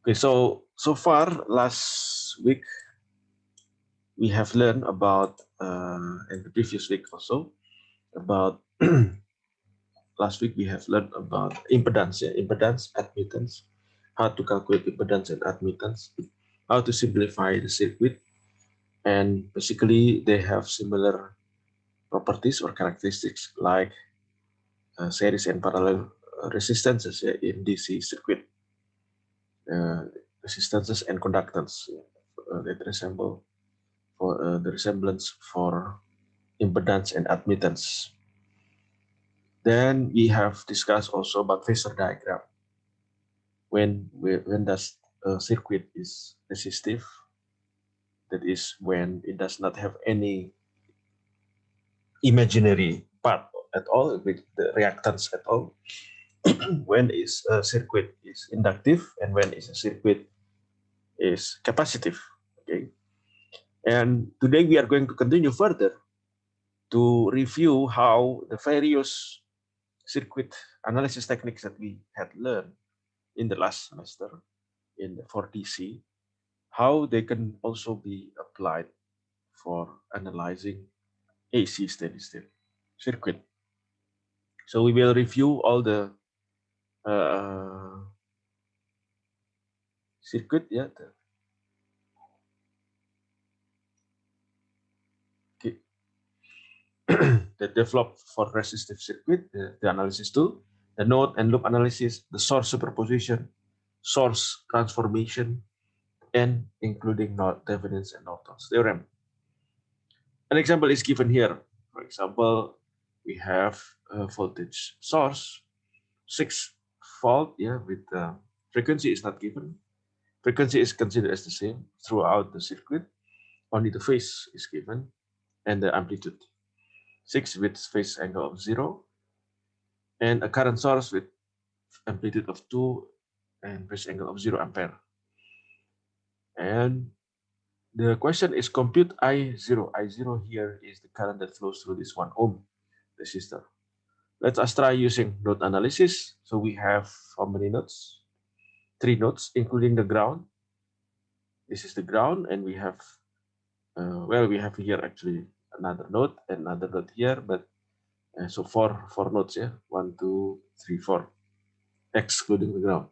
Okay, so far last week we have learned about, and the previous week also about last week we have learned about impedance, impedance, admittance, how to calculate impedance and admittance, how to simplify the circuit, and basically they have similar properties or characteristics like series and parallel resistances in DC circuit, uh, resistances and conductance that resemble for the resemblance for impedance and admittance. Then we have discussed also about phasor diagram. When does a circuit is resistive? That is when it does not have any imaginary part at all, with the reactance at all. When is a circuit is inductive, and when is a circuit is capacitive. Okay, and today we are going to continue further to review how the various circuit analysis techniques that we had learned in the last semester in the 4DC, how they can also be applied for analyzing AC steady state circuit. So we will review all the uh, circuit, okay, that developed for resistive circuit, the analysis tool, the node and loop analysis, the source superposition, source transformation, and including Thevenin's and Norton's theorem. An example is given here. For example, we have a voltage source, 6 volt, with frequency is not given. Frequency is considered as the same throughout the circuit. Only the phase is given and the amplitude. 6 with phase angle of 0, and a current source with amplitude of 2 and phase angle of 0 ampere. And the question is compute I0. I0 here is the current that flows through this 1 ohm resistor. Let us try using node analysis. So we have how many nodes? 3 nodes, including the ground. This is the ground, and we have, we have here actually another node and another node here, but so four nodes, 1, 2, 3, 4, excluding the ground.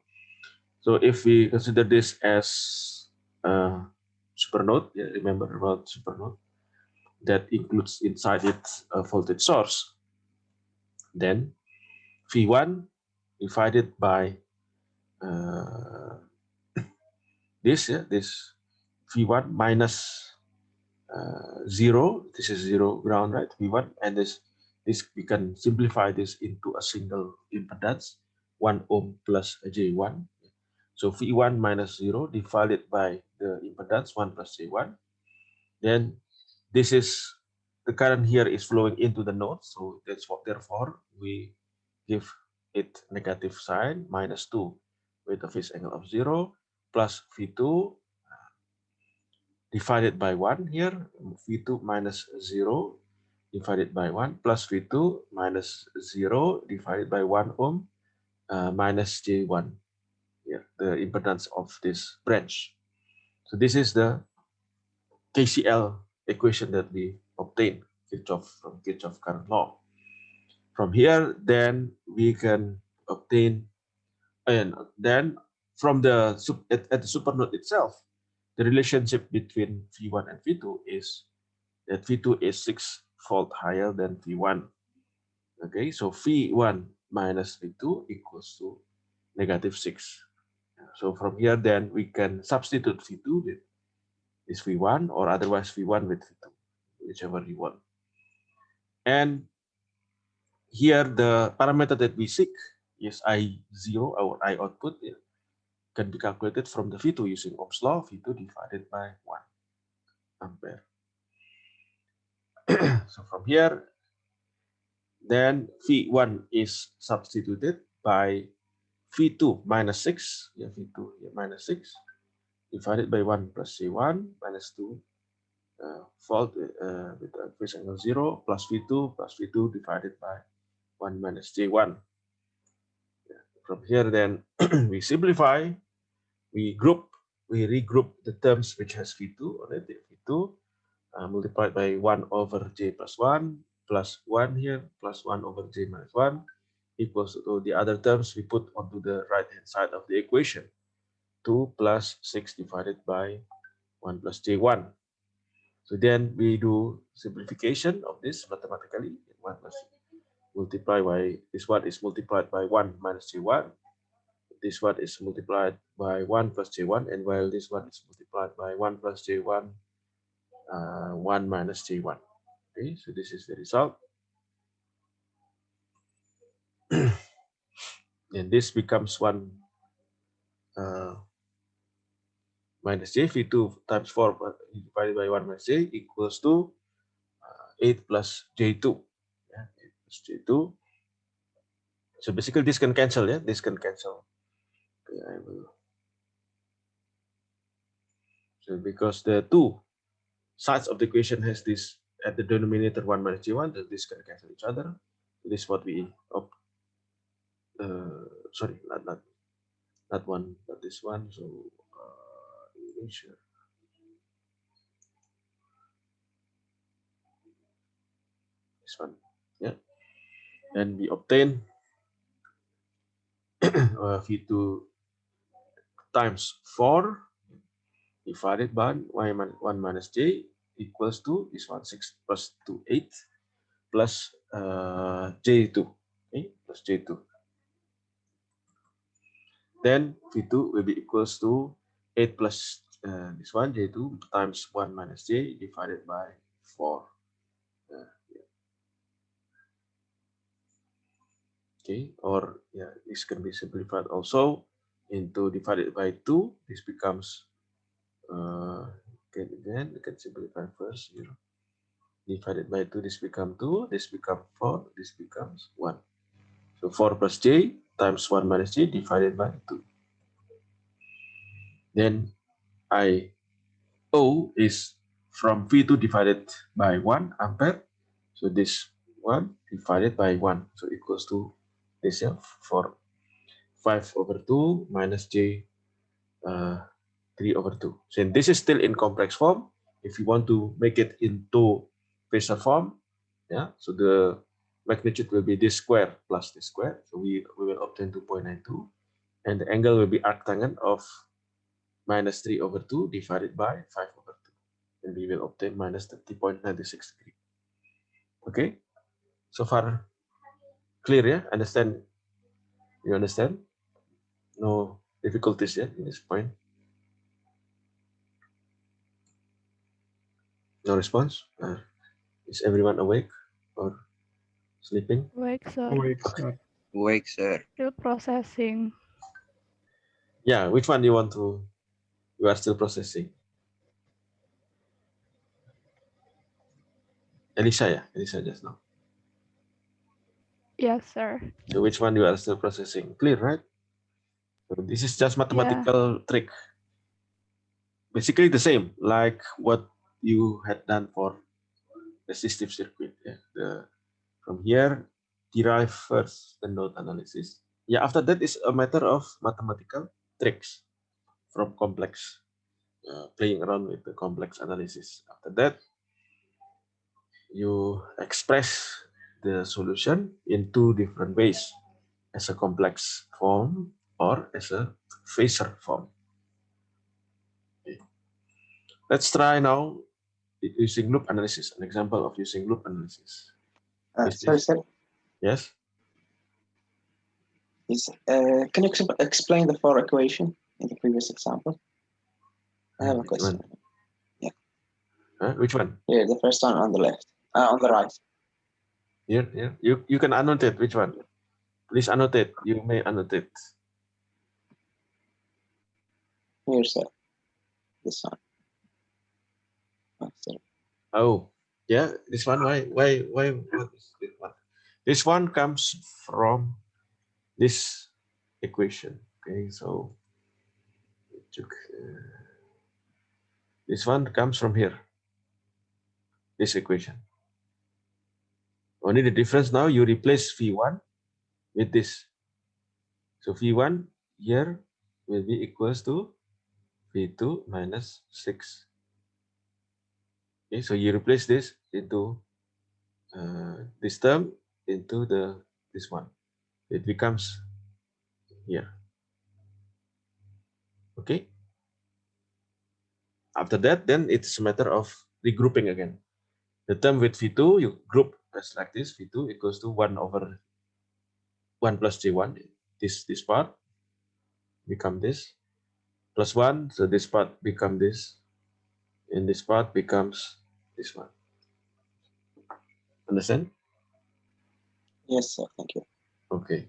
So if we consider this as a supernode, remember about supernode, that includes inside it a voltage source, then V1 divided by this V1 minus 0. This is 0 ground, right? V1, and this we can simplify this into a single impedance, 1 ohm plus J1. So V1 minus 0 divided by the impedance 1 plus J1. Then this is the current here is flowing into the node, so that's what, therefore we give it negative sign, minus 2 with a phase angle of 0, plus V2 divided by 1 here, V2 minus 0 divided by 1, plus V2 minus 0 divided by 1 ohm minus J1, here, the impedance of this branch. So this is the KCL equation that we obtain from Kirchhoff current law. From here, then we can obtain, and then from the at the supernode itself, the relationship between V1 and V2 is that V2 is 6 volt higher than V1. Okay, so V1 minus V2 equals to negative 6. So from here, then we can substitute V2 with this V1, or otherwise V1 with V2, whichever you want. And here the parameter that we seek is I0, our I output, can be calculated from the V2 using Ohm's law, V2 divided by 1 ampere. So from here, then V1 is substituted by V2 minus 6, V2 minus 6, divided by 1 plus C1 minus 2 volt with a phase angle 0, plus V2 divided by 1 minus J1. From here, then we simplify. we regroup the terms which has V2 on it. V2 multiplied by 1 over j plus 1 here plus 1 over j minus 1 equals to the other terms we put onto the right hand side of the equation. 2 plus 6 divided by 1 plus j1. So then we do simplification of this mathematically. 1 plus multiply by this one is multiplied by 1 minus j1. This one is multiplied by 1 plus j1, and while this one is multiplied by 1 plus j1, 1 minus j1. Okay, so this is the result. And this becomes 1 minus j, v2 times 4 divided by 1 minus j equals to 8 plus j2. Yeah, 8 plus j2. So basically this can cancel, yeah, this can cancel. Okay, I will. So because the two sides of the equation has this at the denominator 1 minus j1, then this can cancel each other. So this is what we sorry, not one, but this one. So Indonesia. This one, yeah. And we obtain v2 times 4 divided by 1 minus j equals to this one, 6 plus 2, 8 plus j2, okay, plus j2. Then v2 will be equals to 8 plus this one, j2 times 1 minus j divided by 4. Yeah. Okay, or yeah, this can be simplified also into divided by 2. This becomes again we can simplify first here. Divided by 2, this becomes 2, this becomes 4, this becomes 1. So 4 plus j times 1 minus j divided by 2. Then I0 is from V2 divided by 1 ampere. So this 1 divided by 1. So equals to this, yeah, for 5 over 2 minus j 3 over 2. So this is still in complex form. If you want to make it into phasor form, yeah, so the magnitude will be this square plus this square. So we will obtain 2.92, and the angle will be arctangent of minus 3 over 2 divided by 5 over 2. And we will obtain minus 30.96 degree. Okay, so far clear, yeah? Understand? You understand? No difficulties yet in this point? No response? Is everyone awake or sleeping? Awake, sir. Awake, Okay. sir. Awake, sir. Still processing. Yeah, which one do you want to? You are still processing. Elisa, yeah, Elisa just now. Yes, sir. So which one you are still processing? Clear, right? So this is just mathematical trick. Basically the same like what you had done for resistive circuit. Yeah, from here derive first the node analysis. Yeah, after that is a matter of mathematical tricks from complex, playing around with the complex analysis. After that, you express the solution in two different ways, as a complex form or as a phasor form. Okay. Let's try now using loop analysis, an example of using loop analysis. Sorry, sir. Yes? Can you explain the for equation in the previous example? I have a question. One? Yeah. Which one? Here, the first one on the left, on the right. Here, here. You can annotate which one. Please annotate. You may annotate. Here, sir. This one. Oh, yeah. This one. Why? What is this one? This one comes from this equation. Okay, so this one comes from here. This equation. Only the difference now, you replace V1 with this. So V1 here will be equals to V2 minus 6. Okay, so you replace this into this term into this one. It becomes here. Okay. After that, then it's a matter of regrouping again. The term with V2, you group as like this. V2 equals to 1 over 1 plus J1. This part become this. Plus 1, so this part become this. And this part becomes this one. Understand? Yes, sir. Thank you. Okay.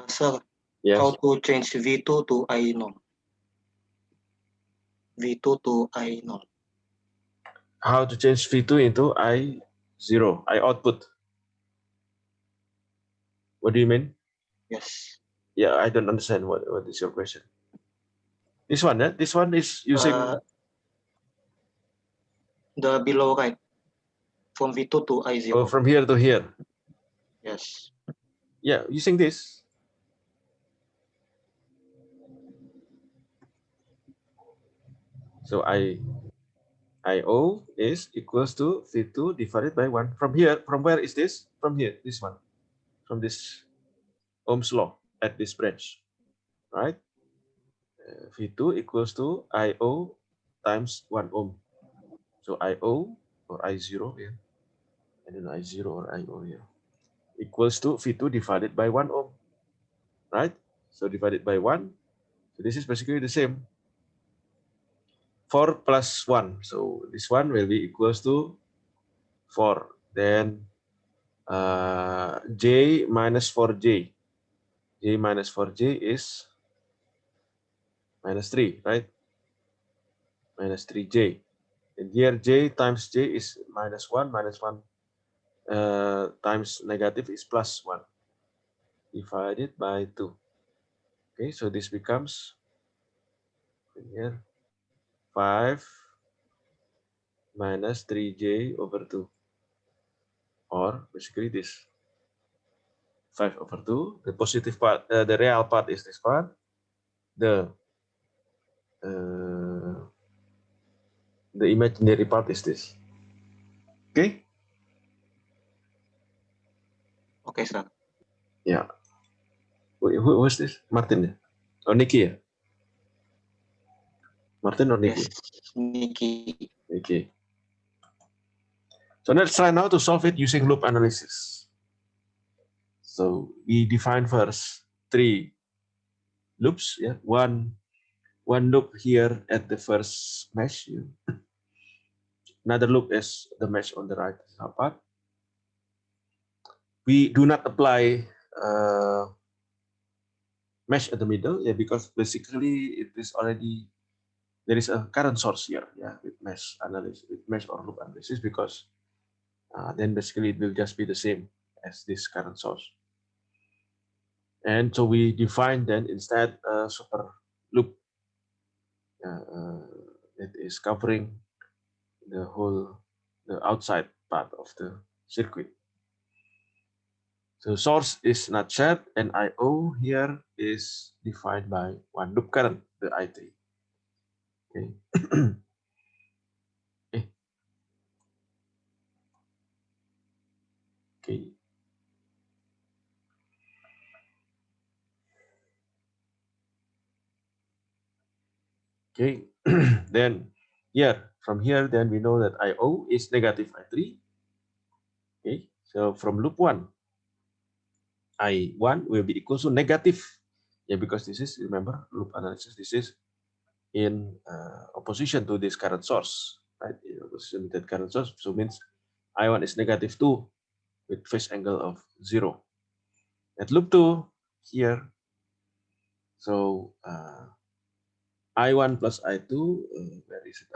Sir, Yes. how to change V2 to I null? V2 to I null. How to change V2 into I0, I output. What do you mean? Yes. Yeah, I don't understand what is your question. This one, yeah? This one is using The below right. From V2 to I0. from here to here. Yes. Yeah, using this. So IO is equals to V2 divided by 1. From here, from where is this? From here, this one. From this Ohm's law at this branch, right? V2 equals to IO times 1 ohm. So IO or I0 here, I don't know, I0 or IO here, equals to V2 divided by 1 ohm, right? So divided by 1. So this is basically the same. 4 plus 1. So this one will be equals to 4. Then J minus 4J. J minus 4J is minus 3, right? Minus 3J. And here J times J is minus 1, minus 1 times negative is plus 1 divided by 2. Okay, so this becomes here 5 minus 3J over 2. Or basically this 5 over 2. The positive part, the real part is this part. The imaginary part is this. Okay? Okay, sir. Yeah. Who was this? Martin or Nikki? Martin or Nikki? Yes, Nikki. Nikki. So let's try now to solve it using loop analysis. So we define first 3 loops. Yeah, one loop here at the first mesh. Yeah. Another loop is the mesh on the right part. We do not apply mesh at the middle, yeah, because basically it is already there is a current source here, yeah, with mesh analysis, with mesh or loop analysis, because then basically it will just be the same as this current source. And so we define then instead a super loop that is covering the outside part of the circuit. So source is not shared, and IO here is defined by one loop current, the I3. Okay. Okay. Okay. Okay. Then here, from here, then we know that IO is negative I3. Okay. So from loop 1, I1 will be equal to negative. Yeah, because this is, remember, loop analysis, this is in opposition to this current source, right? In opposition to that current source, so means I1 is negative 2 with phase angle of 0. At loop 2 here, so I1 plus I2, where is it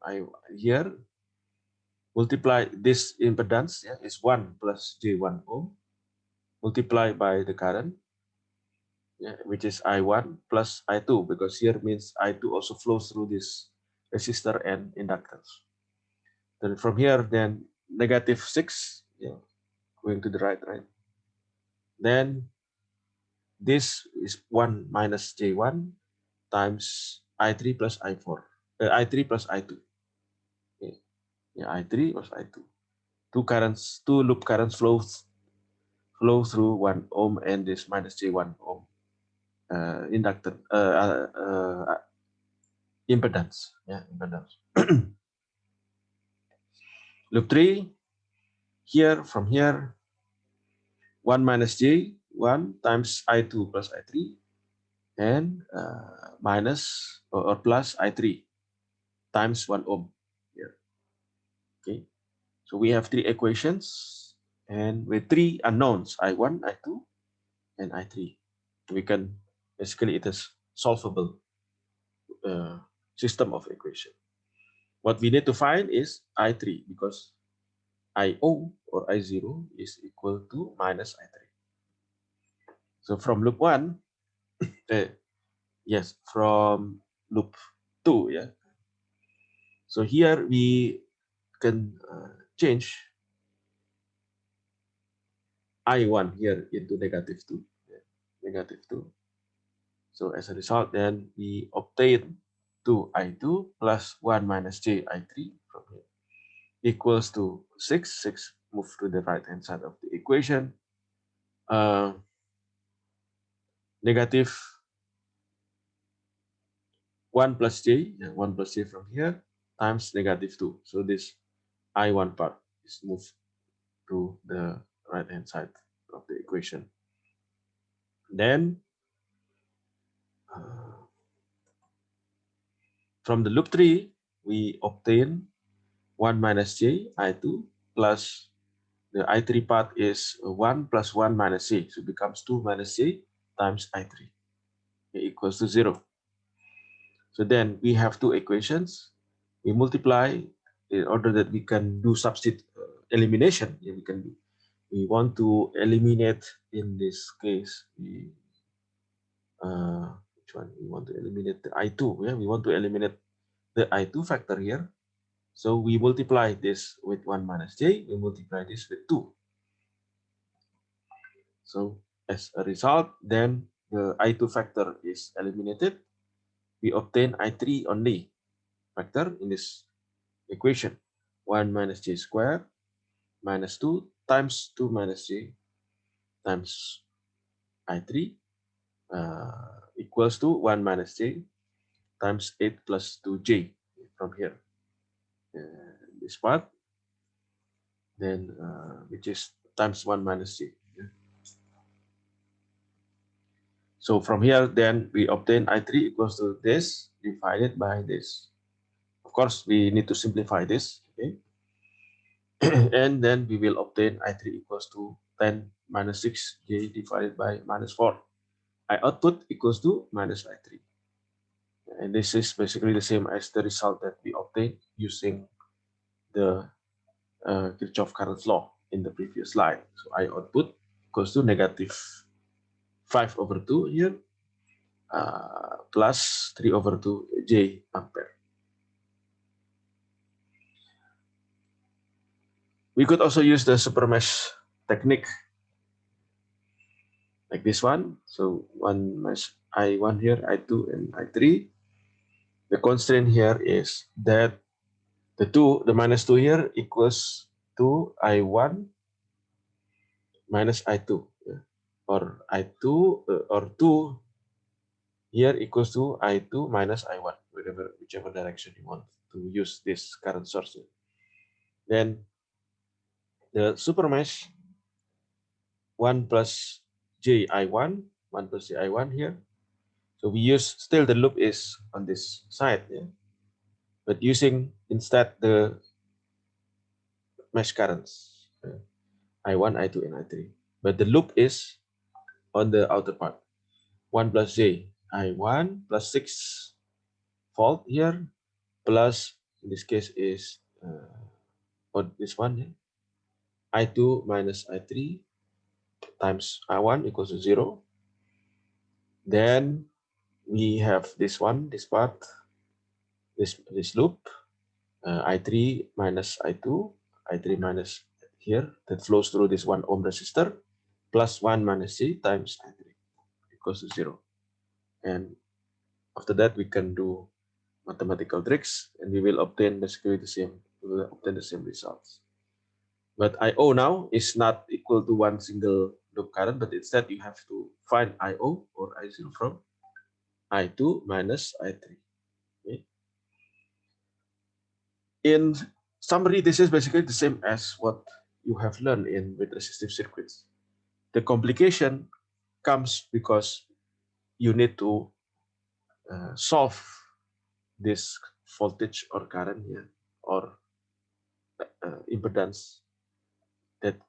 I2? Here, multiply this impedance, yeah, is 1 plus J1 ohm, multiply by the current, yeah, which is I1 plus I2, because here means I2 also flows through this resistor and inductance. Then from here, then negative 6, yeah, going to the right, right? Then this is 1 minus J1 times I3 plus I4, I3 plus I2. Okay. Yeah, I3 plus I2. Two loop currents flow through 1 ohm and this minus J1 ohm inductor impedance. Yeah, impedance. Loop 3, here from here, 1 minus J1 times I2 plus I3 and minus or plus I3 times 1 ohm here. Okay, so we have 3 equations and with 3 unknowns, I1, I2, and I3. We can basically, it is solvable system of equation. What we need to find is I3 because IO or I0 is equal to minus I3. So from loop 1, yes, from loop 2, yeah. So here we can change I1 here into negative 2, yeah, negative 2. So as a result, then we obtain 2I2 plus 1 minus J I3 from here equals to 6. 6 move to the right hand side of the equation. Negative 1 plus J, 1 plus J from here times negative 2. So this I1 part is moved to the right hand side of the equation. Then from the loop 3, we obtain 1 minus J I2 plus the I3 part is 1 plus 1 minus J. So it becomes 2 minus J times I3 equals to 0. So then we have 2 equations. We multiply in order that we can do substitute elimination. Yeah, we want to eliminate in this case. Which one? We want to eliminate the I2. Yeah, we want to eliminate the I2 factor here. So we multiply this with 1 minus J. We multiply this with 2. So as a result, then the I2 factor is eliminated. We obtain I3 only factor in this equation. 1 minus J squared minus 2 times 2 minus J times I3 equals to 1 minus J times 8 plus 2J from here. This part, then which is times 1 minus J. So from here, then we obtain I3 equals to this divided by this. Of course, we need to simplify this, okay? And then we will obtain I3 equals to 10 minus 6J divided by minus 4. I output equals to minus I3. And this is basically the same as the result that we obtained using the Kirchhoff current law in the previous slide. So I output equals to negative 5 over 2 here plus 3 over 2 J ampere. We could also use the supermesh technique like this one. So one mesh I1 here, I2 and I3. The constraint here is that the minus 2 here equals to I1 minus I2, yeah. Or I2 or 2 here equals to I2 minus I1, whichever direction you want to use this current source. Then the supermesh 1 plus J I1, 1 plus J I1 here. So we use, still the loop is on this side, yeah. But using instead the mesh currents, I1, I2, and I3. But the loop is on the outer part. 1 plus J, I1 plus 6 volt here, plus in this case is on this one, yeah. I2 minus I3 times I1 equals to 0. Then we have this one, this part, this loop, I3 minus I2, I3 minus here, that flows through this 1 ohm resistor, plus 1 minus J times I3 equals to 0. And After that, we can do mathematical tricks, and we will obtain basically the same. We will obtain the same results. But I/O now is not equal to one single loop current, but instead you have to find I/O or I0 from I2 minus I3. Okay. In summary, this is basically the same as what you have learned with resistive circuits. The complication comes because you need to solve this voltage or current here, or impedance that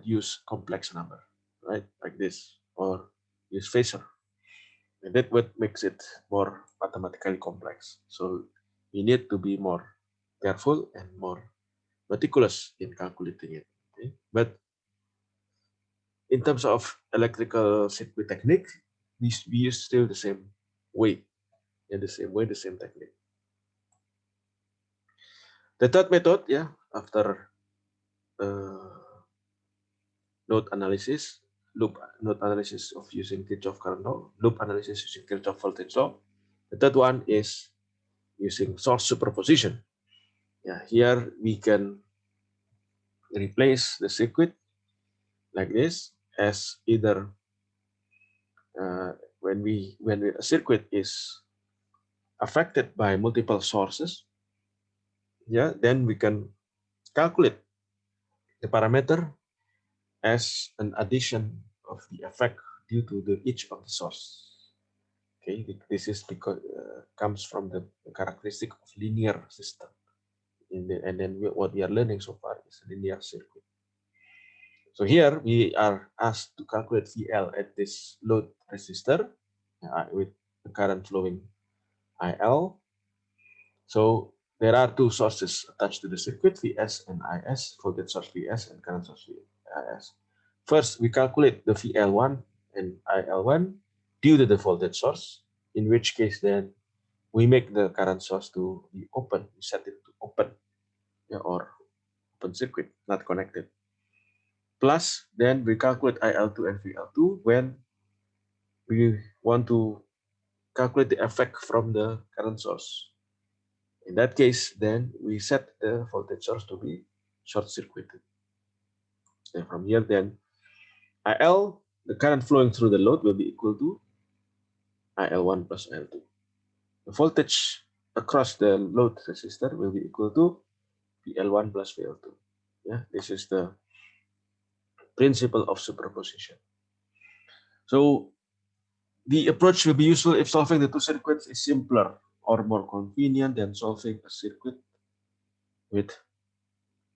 use complex number, right? Like this, or use phasor. And that what makes it more mathematically complex. So we need to be more careful and more meticulous in calculating it. Okay? But in terms of electrical circuit technique, we use still the same way, the same technique. The third method, yeah, after node analysis, loop node analysis of using Kirchhoff current law, loop analysis using Kirchhoff voltage law. The third one is using source superposition. Yeah, here we can replace the circuit like this as either when a circuit is affected by multiple sources, yeah, then we can calculate the parameter as an addition of the effect due to each of the source. Okay, this is because comes from the characteristic of linear system. And then what we are learning so far is a linear circuit. So here we are asked to calculate VL at this load resistor with the current flowing IL. So there are two sources attached to the circuit, VS and IS, voltage source VS and current source IS. First, we calculate the VL1 and IL1 due to the voltage source, in which case then we make the current source to be open, we set it to open, yeah, or open circuit, not connected. Plus, then we calculate IL2 and VL2 when we want to calculate the effect from the current source. In that case, then we set the voltage source to be short-circuited. And from here, then IL, the current flowing through the load, will be equal to IL1 plus IL2. The voltage across the load resistor will be equal to VL1 plus VL2. Yeah, this is the principle of superposition. So the approach will be useful if solving the two circuits is simpler or more convenient than solving a circuit with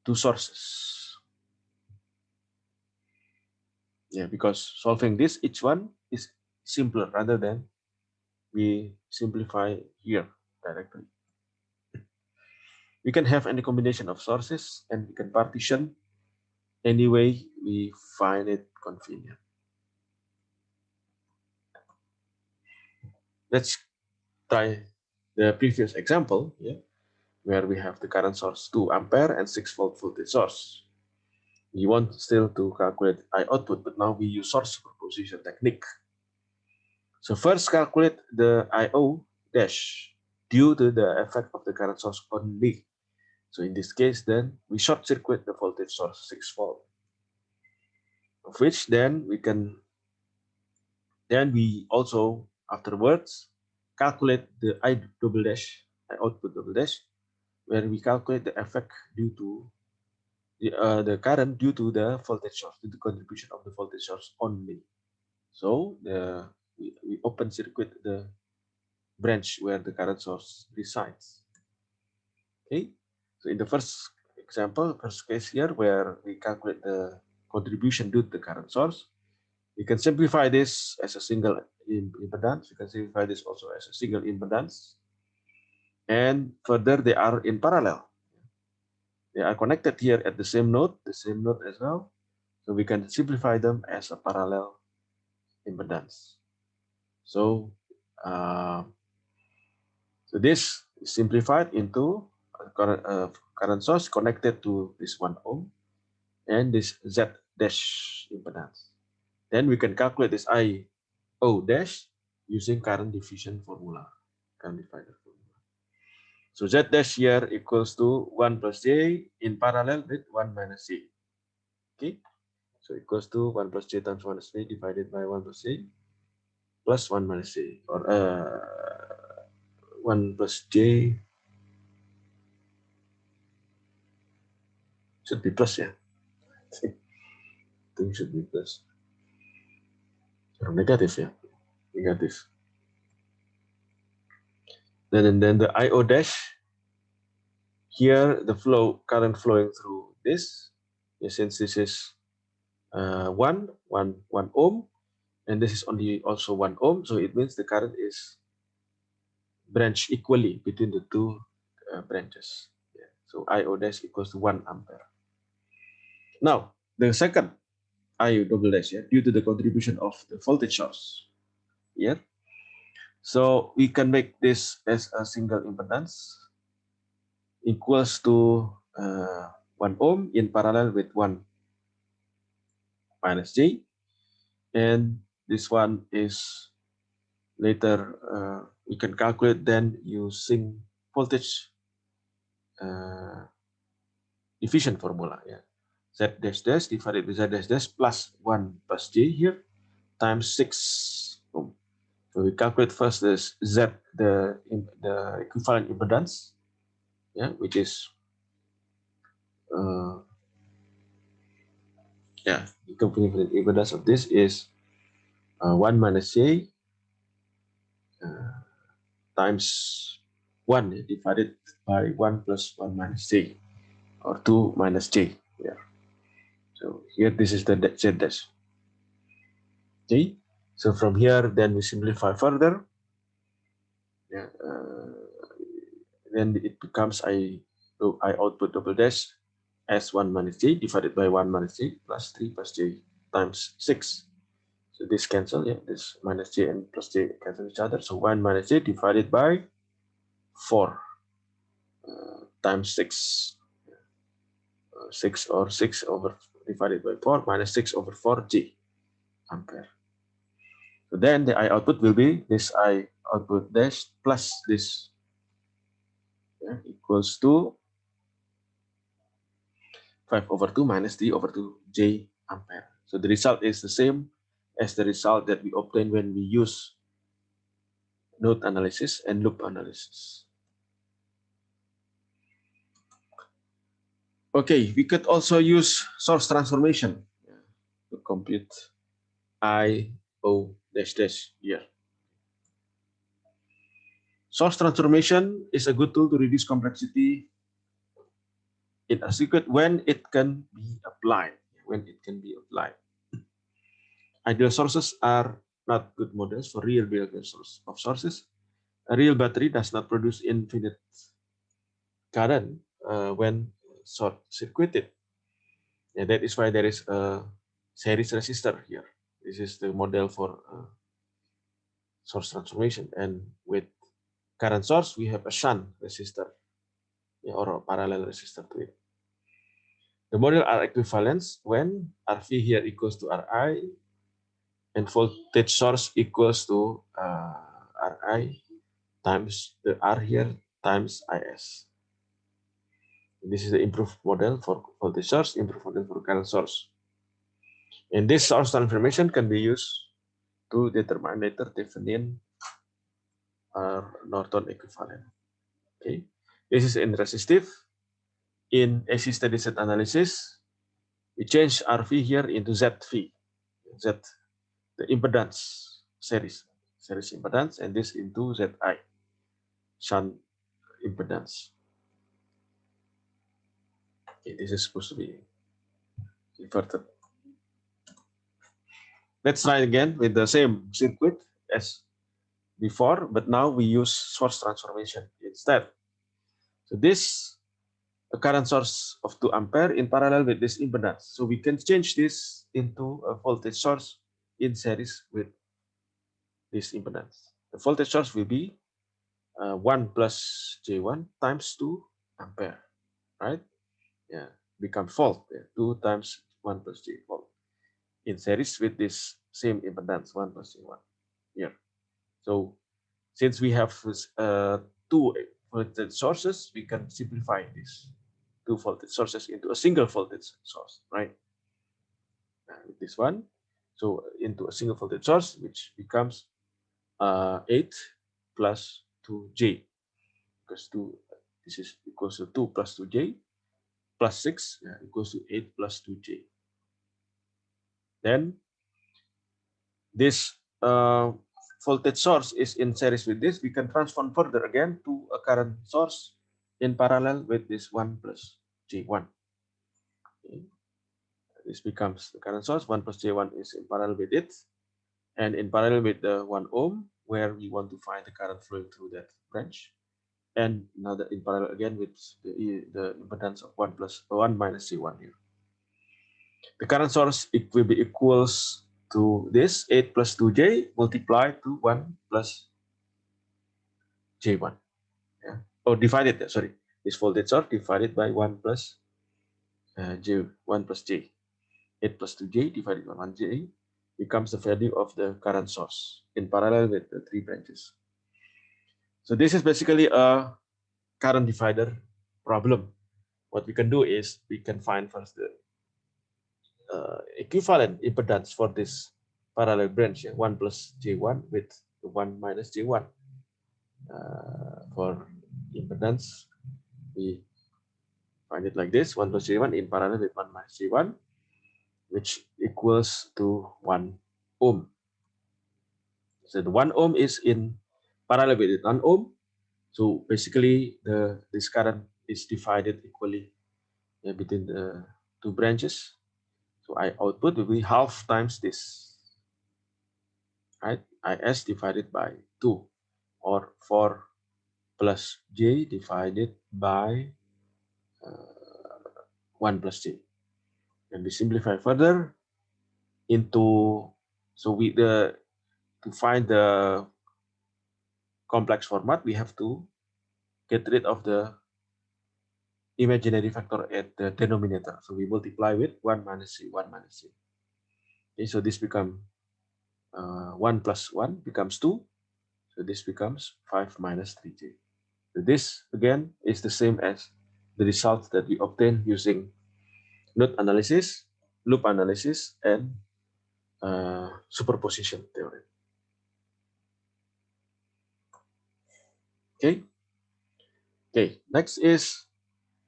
two sources. Yeah, because solving this, each one is simpler rather than we simplify here directly. We can have any combination of sources and we can partition any way we find it convenient. Let's try the previous example, yeah, where we have the current source 2 ampere and 6-volt voltage source. We want still to calculate I output, but now we use source superposition technique. So first calculate the IO dash due to the effect of the current source only. So in this case, then we short circuit the voltage source 6 volt, of which then we also afterwards calculate the I double dash, I output double dash, where we calculate the effect due to the current due to the voltage source, to the contribution of the voltage source only. So we open circuit the branch where the current source resides. Okay, so in the first example, first case here, where we calculate the contribution due to the current source, we can simplify this as a single impedance. We can simplify this also as a single impedance. And further, they are in parallel. They are connected here at the same node as well. So we can simplify them as a parallel impedance. So, so this is simplified into a current source connected to this 1 ohm and this Z dash impedance. Then we can calculate this I O dash using current diffusion formula, current divider formula. So Z dash here equals to 1 plus J in parallel with 1 minus J. Okay, so equals to 1 plus J times 1 minus J divided by 1 plus J plus 1 minus J, or 1 plus J should be plus, yeah. I think should be plus. Or negative, yeah. Negative. Then the IO dash, here the flow, current flowing through this, yeah, since this is 1 ohm, and this is only also 1 ohm, so it means the current is branched equally between the two branches. Yeah. So IO dash equals to 1 ampere. Now, the second IO double dash, yeah, due to the contribution of the voltage source. Yeah. So we can make this as a single impedance equals to 1 ohm in parallel with 1 minus J. And this one is later we can calculate then using voltage diffusion formula. Yeah. Z dash dash divided by Z dash dash plus 1 plus J here times 6 ohm. So we calculate first this Z, the equivalent impedance, yeah, which is yeah, the equivalent impedance of this is 1 minus J times 1 divided by 1 plus 1 minus J, or 2 minus J. Yeah. So here this is the Z dash. Okay. So from here, then we simplify further. Yeah. Then it becomes I output double dash as 1 minus J divided by 1 minus J plus 3 plus J times 6. So this cancel, yeah, this minus J and plus J cancel each other. So 1 minus J divided by 4 times 6. 6 or 6 over divided by 4 minus 6 over 4 J ampere. So then the I output will be this I output dash plus this, yeah, equals to 5 over 2 minus 3 over 2 J ampere. So the result is the same as the result that we obtain when we use node analysis and loop analysis. Okay, we could also use source transformation to compute IO dash dash here. Source transformation is a good tool to reduce complexity in a circuit when it can be applied. Ideal sources are not good models for real behavior of sources. A real battery does not produce infinite current when short-circuited. Yeah, that is why there is a series resistor here. This is the model for source transformation. And with current source, we have a shunt resistor, yeah, or a parallel resistor to it. The model are equivalence when RV here equals to RI and voltage source equals to RI times the R here times IS. This is the improved model for voltage source, improved model for current source. And this source transformation can be used to determine later Thevenin or Norton equivalent. Okay, this is in resistive. In AC steady state analysis, we change RV here into ZV, Z, the impedance series impedance, and this into ZI, shunt impedance. Okay, this is supposed to be inverted. Let's try again with the same circuit as before, but now we use source transformation instead. So this a current source of 2 ampere in parallel with this impedance. So we can change this into a voltage source in series with this impedance. The voltage source will be 1 plus J1 times 2 ampere, right? Yeah, become volt, yeah, 2 times 1 plus J volt in series with this same impedance 1 plus J1 here. So since we have two voltage sources, we can simplify this two voltage sources into a single voltage source, right? With this one, so into a single voltage source, which becomes 8 plus 2j, because 2, this is equals to 2 plus 2j plus 6 equals to 8 plus 2j. Then this voltage source is in series with this. We can transform further again to a current source in parallel with this 1 plus j1. Okay. This becomes the current source. 1 plus j1 is in parallel with it, and in parallel with the 1 ohm, where we want to find the current flowing through that branch, and another in parallel again with the impedance of 1 minus j1 here. The current source, it will be equals to this 8 plus 2j multiplied to 1 plus j1. Yeah. Or divided, sorry, this voltage source divided by 1 plus j1 plus j. 8 plus 2j divided by 1j becomes the value of the current source in parallel with the 3 branches. So this is basically a current divider problem. What we can do is we can find first the equivalent impedance for this parallel branch, 1 plus j1 with 1 minus j1. For impedance, we find it like this: 1 plus j1 in parallel with 1 minus j1, which equals to 1 ohm. So the 1 ohm is in parallel with 1 ohm. So basically, this current is divided equally between the two branches. So I output will be half times this, right? Is divided by 2, or 4 plus j divided by 1 plus j. And we simplify further into, so to find the complex format, we have to get rid of the imaginary factor at the denominator. So we multiply with 1 minus c, 1 minus c. Okay, so this becomes 1 plus 1 becomes 2. So this becomes 5 minus 3j. So this again is the same as the results that we obtained using node analysis, loop analysis, and superposition theorem. Okay. Okay. Next is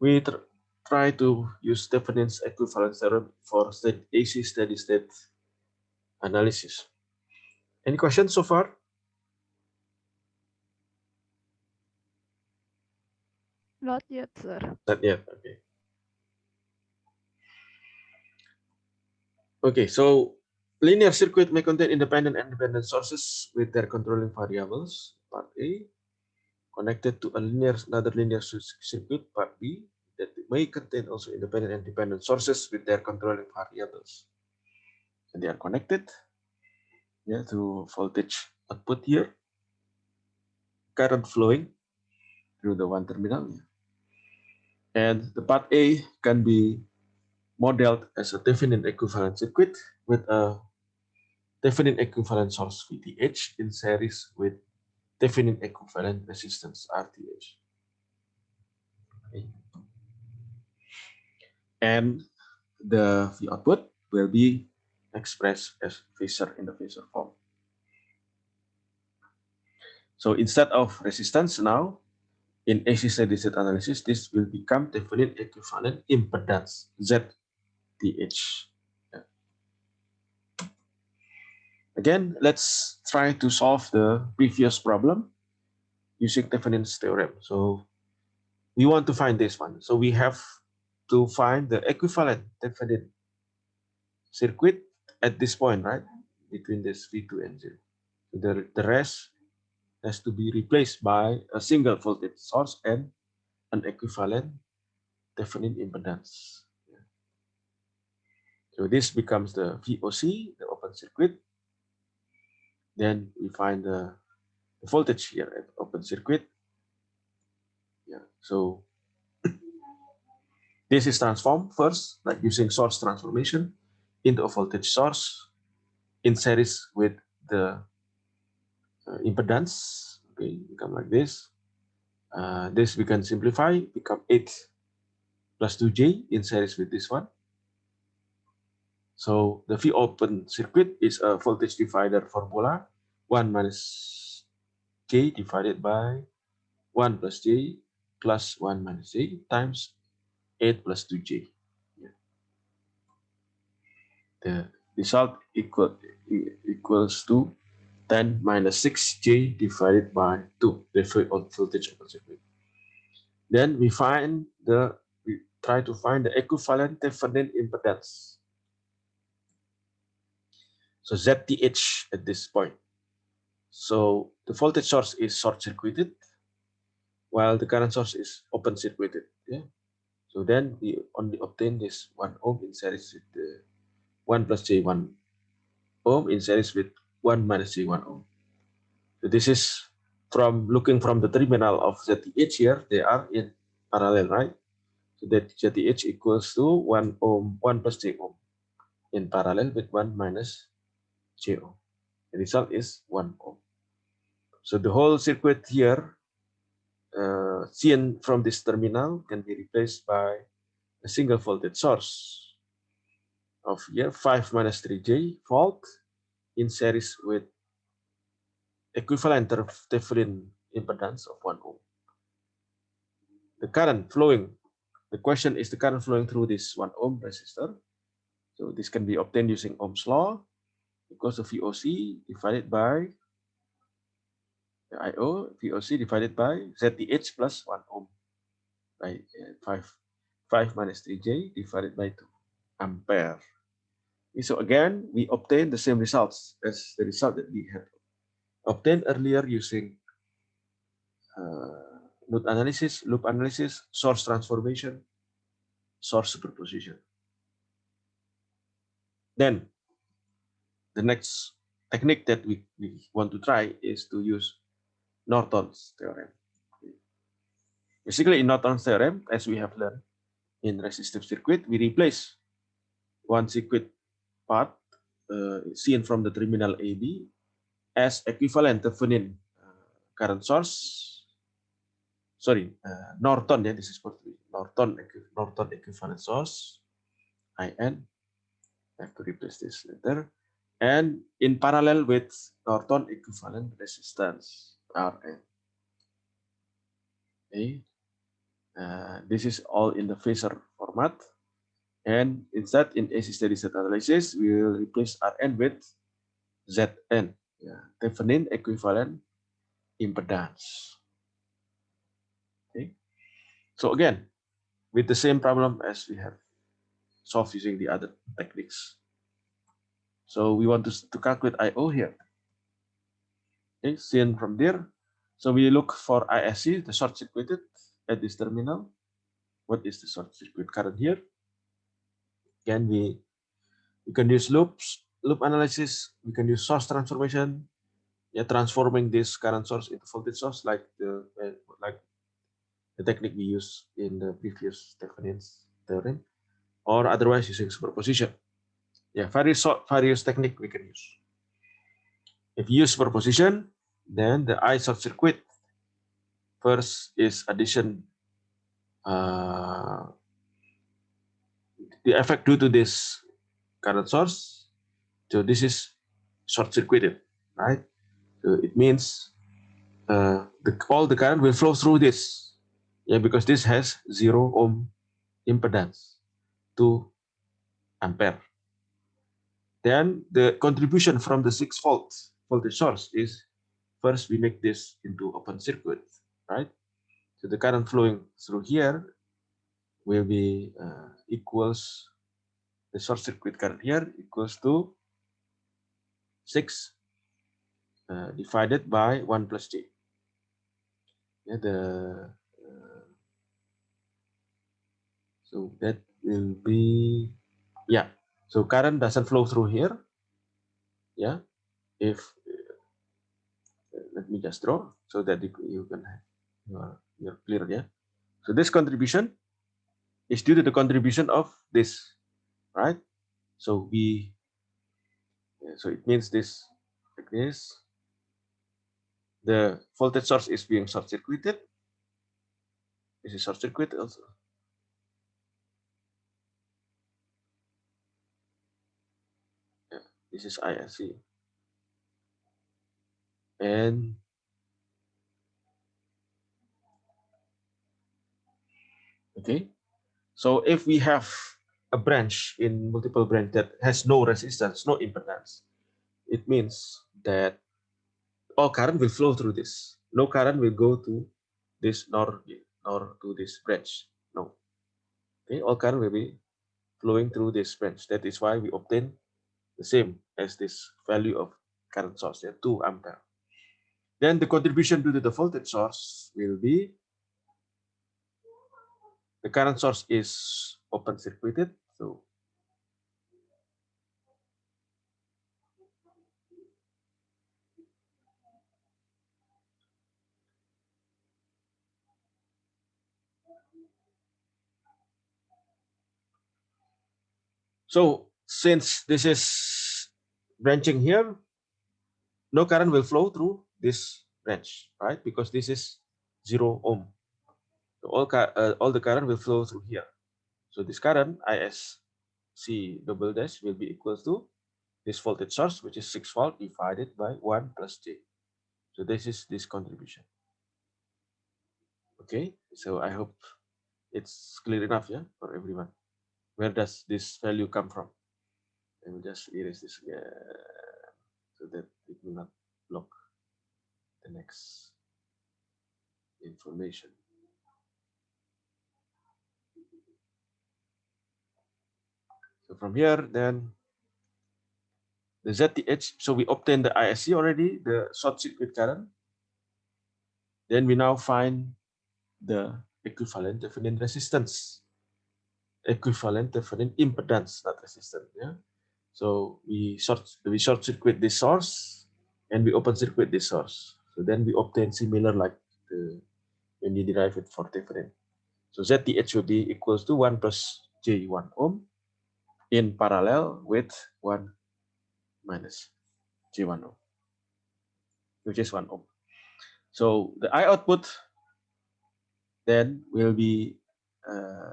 we try to use Thevenin's equivalence theorem for AC steady state analysis. Any questions so far? Not yet, sir. Not yet. Okay. Okay. So linear circuit may contain independent and dependent sources with their controlling variables. Part A, connected to another linear circuit. Part B, that may contain also independent and dependent sources with their controlling variables. And they are connected, through voltage output here, current flowing through the one terminal. And the part A can be modeled as a Thevenin equivalent circuit with a Thevenin equivalent source VTH in series with Thevenin equivalent resistance RTH. Okay. And the V output will be expressed as phasor in the phasor form. So instead of resistance now, in AC steady state analysis, this will become Thevenin equivalent impedance, ZTH. Again, let's try to solve the previous problem using Thevenin's theorem. So we want to find this one. So we have to find the equivalent Thevenin circuit at this point, right? Between this V2 and 0. So the rest has to be replaced by a single voltage source and an equivalent Thevenin impedance. So this becomes the VOC, the open circuit. Then we find the voltage here at open circuit. So this is transformed first, like using source transformation, into a voltage source in series with the impedance. Okay, become like this. This we can simplify, become 8 plus 2J in series with this one. So the V open circuit is a voltage divider formula, 1 minus J divided by 1 plus J plus 1 minus J times 8 plus 2J. The result equals to 10 minus 6J divided by 2, the voltage open circuit. Then we try to find the equivalent Thevenin impedance. So ZTH at this point. So the voltage source is short circuited, while the current source is open circuited. Yeah. So then we only obtain this 1 ohm in series with the 1 plus J1 ohm in series with 1 minus J1 ohm. So this is from looking from the terminal of ZTH here, they are in parallel, right? So that ZTH equals to 1 ohm, 1 plus J ohm in parallel with 1 minus J ohm. The result is 1 ohm. So the whole circuit here seen from this terminal can be replaced by a single voltage source of here 5 minus 3J volt in series with equivalent Thevenin impedance of 1 ohm. The current flowing, the question is the current flowing through this 1 ohm resistor. So this can be obtained using Ohm's law because of VOC divided by the IO, VOC divided by ZTH plus 1 ohm by 5 minus 3J divided by 2 ampere. So again, we obtain the same results as the result that we had obtained earlier using node analysis, loop analysis, source transformation, source superposition. Then the next technique that we want to try is to use Norton's theorem. Basically, in Norton's theorem, as we have learned in resistive circuit, we replace one circuit part seen from the terminal AB as equivalent Thevenin current source. Sorry, Norton. Yeah, this is supposed to be Norton equivalent source, IN. I have to replace this later. And in parallel with Norton equivalent resistance, Rn. Okay. This is all in the phasor format. And instead, in AC steady state analysis, we will replace Rn with Zn, Thevenin equivalent impedance. Okay. So again, with the same problem as we have solved using the other techniques. So we want to calculate IO here. Okay, seen from there. So we look for ISC, the short circuited at this terminal. What is the short circuit current here? Again, we can use loop analysis. We can use source transformation. Yeah, transforming this current source into voltage source, like the technique we used in the previous Thevenin's theorem, or otherwise using superposition. Yeah, various technique we can use. If you use superposition, then the I short circuit first is addition. The effect due to this current source. So this is short circuited, right? So it means all the current will flow through this, yeah, because this has 0 ohm impedance, 2 ampere. Then the contribution from the 6 volt voltage source is first we make this into open circuit, right? So the current flowing through here will be equals the short circuit current here equals to 6 divided by 1 plus J. Yeah, so that will be, yeah. So current doesn't flow through here. Yeah, if let me just draw so that you can you're clear. Yeah. So this contribution is due to the contribution of this, right? So so it means this like this. The voltage source is being short-circuited. This is short-circuited also. Yeah, this is ISC. And okay, so if we have a branch in multiple branch that has no resistance, no impedance, it means that all current will flow through this. No current will go to this nor to this branch. No. Okay, all current will be flowing through this branch. That is why we obtain the same as this value of current source, 2 ampere. Then the contribution to the voltage source will be the current source is open circuited. So since this is branching here, no current will flow through this branch, right? Because this is 0 ohm. So all the current will flow through here. So this current ISC double dash will be equal to this voltage source, which is 6 volt divided by 1 plus J. So this is this contribution. Okay, so I hope it's clear enough, yeah, for everyone. Where does this value come from? I will just erase this again so that it will not block the next information. So from here, then the ZTH, so we obtained the ISC already, the short circuit current. Then we now find the equivalent Thevenin resistance, equivalent Thevenin impedance, not resistance. Yeah. So we short circuit this source and we open circuit this source. So then we obtain similar like when you derive it for Thevenin. So ZTH will be equals to 1 plus J1 ohm in parallel with 1 minus J1 ohm, which is 1 ohm. So the I output then will be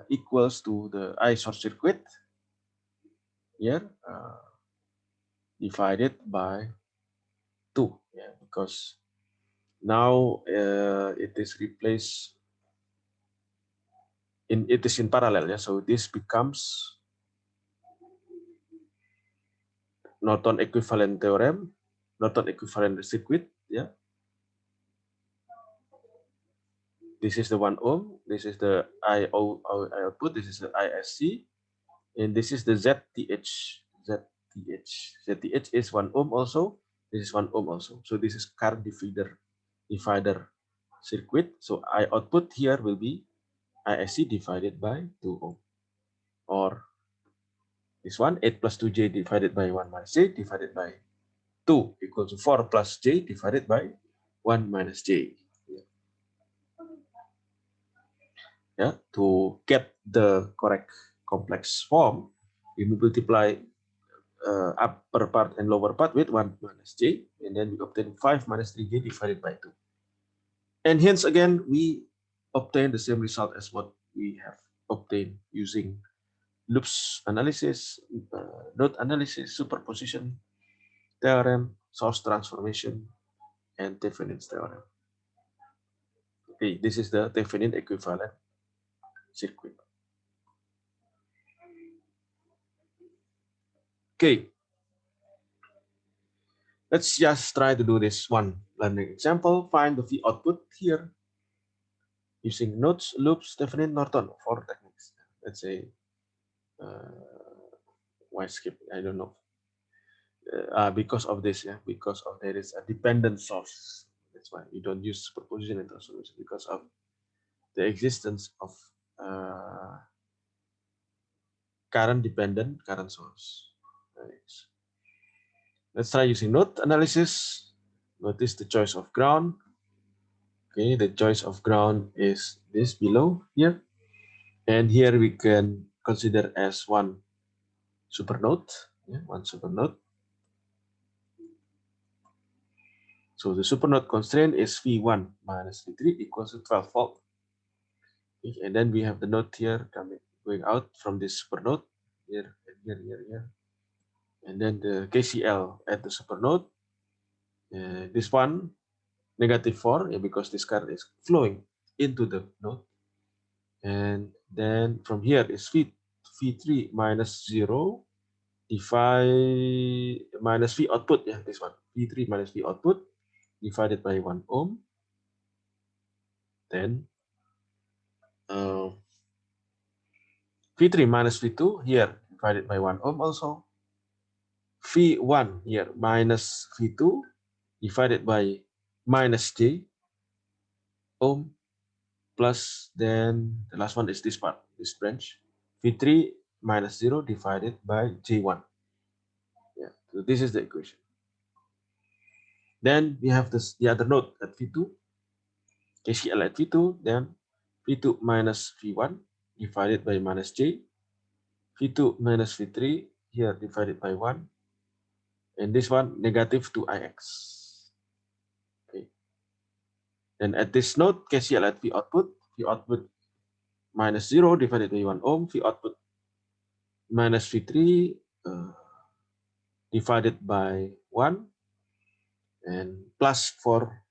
equals to the I short circuit here divided by 2, yeah, because now it is replaced it is in parallel, yeah. So this becomes Norton equivalent theorem, Norton equivalent circuit, yeah. This is the 1 ohm, this is the I output, this is the ISC, and this is the ZTH. ZTH is 1 ohm also, this is 1 ohm also. So this is current divider circuit. So I output here will be ISC divided by 2 ohm, or this one 8 plus 2J divided by 1 minus J divided by 2 equals to 4 plus J divided by 1 minus J. Yeah, to get the correct complex form, we multiply upper part and lower part with 1 minus J, and then we obtain 5 minus 3J divided by 2. And hence again, we obtain the same result as what we have obtained using loops analysis, node analysis, superposition theorem, source transformation, and Thevenin's theorem. Okay, this is the Thevenin equivalent circuit. Okay, let's just try to do this one learning example. Find the V output here using nodes, loops, Thevenin, Norton, 4 techniques. Let's say, why skip? I don't know. Because of this, yeah, because of there is a dependent source. That's why we don't use superposition and transformation, because of the existence of current dependent current source. Right. Let's try using node analysis. Notice the choice of ground. Okay, the choice of ground is this below here. And here we can consider as one supernode, yeah, one supernode. So the supernode constraint is V1 minus V3 equals to 12 volt. Okay, and then we have the node here going out from this supernode here and here, here. And then the KCL at the supernode. This one -4, yeah, because this current is flowing into the node. And then from here is V3 minus 0 minus V output, yeah, this one, V3 minus V output divided by 1 ohm. Then V3 minus V2 here divided by 1 ohm also. V1 here minus V2 divided by minus J ohm, plus then the last one is this part, this branch, V3 minus 0 divided by J1. Yeah, so this is the equation. Then we have this, the other node at V2, KCL at V2, then V2 minus V1 divided by minus J, V2 minus V3 here divided by 1, and this one negative 2Ix. Okay. And at this node, KCL at V output minus 0 divided by 1 ohm, V output minus V3 divided by 1, and plus 4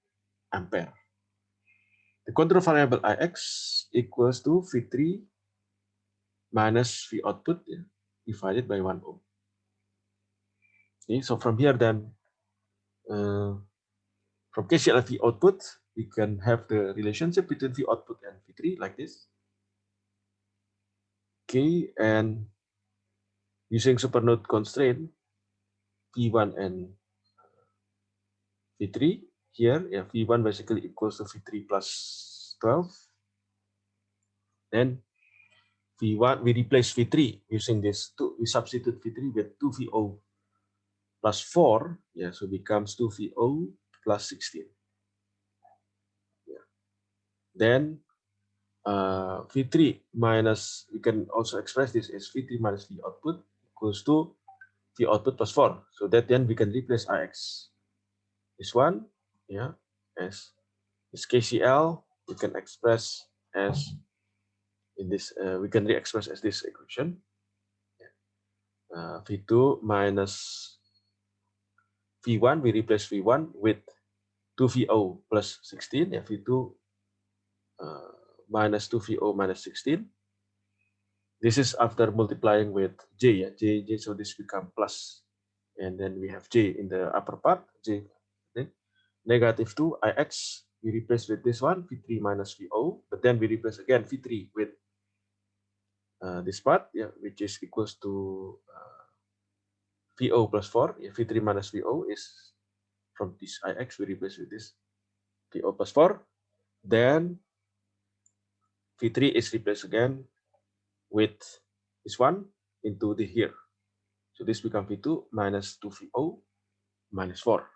ampere. The control variable Ix equals to V3 minus V output, yeah, divided by 1 ohm. Okay, so from here then, from KCL V output, we can have the relationship between V output and V3 like this. Okay, and using supernode constraint, V1 and V3 here, yeah, V1 basically equals to V3 plus 12. Then V1, we replace V3 using this, we substitute V3 with 2VO plus 4, yeah, so becomes 2VO plus 16. Yeah. Then V3 minus, we can also express this as V3 minus V output equals to V output plus 4. So that then we can replace Ix. This one, yeah, as this KCL, we can express as in this, we can re-express as this equation. V2 minus V1, we replace V1 with 2VO plus 16, yeah, V2 minus 2VO minus 16. This is after multiplying with J, yeah, J, so this become plus. And then we have J in the upper part, J, then negative 2 Ix, we replace with this one, V3 minus VO, but then we replace again V3 with this part, yeah, which is equals to VO plus 4, yeah, V3 minus VO is from this Ix, we replace with this VO plus 4. Then V3 is replaced again with this one into the here. So this becomes V2 minus 2VO minus 4.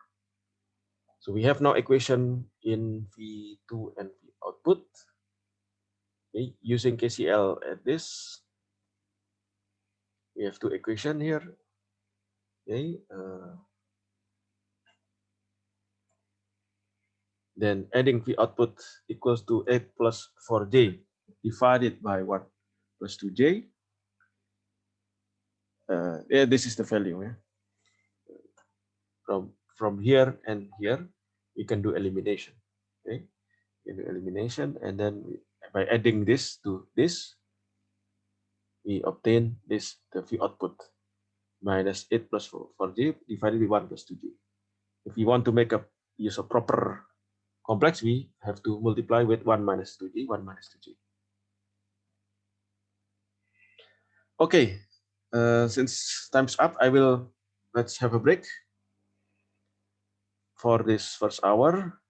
So we have now equation in V2 and V output. Okay, using KCL at this, we have two equation here. Okay, then adding V output equals to 8 plus 4J divided by 1 plus 2J. Yeah, this is the value. Yeah? From here and here, we can do elimination. Okay, we can do elimination, and then by adding this to this, we obtain this, the V output minus 8 plus 4J divided by 1 plus 2J. If we want to make a use a proper complex, we have to multiply with 1 minus 2J, 1 minus 2J. Okay, since time's up, let's have a break for this first hour.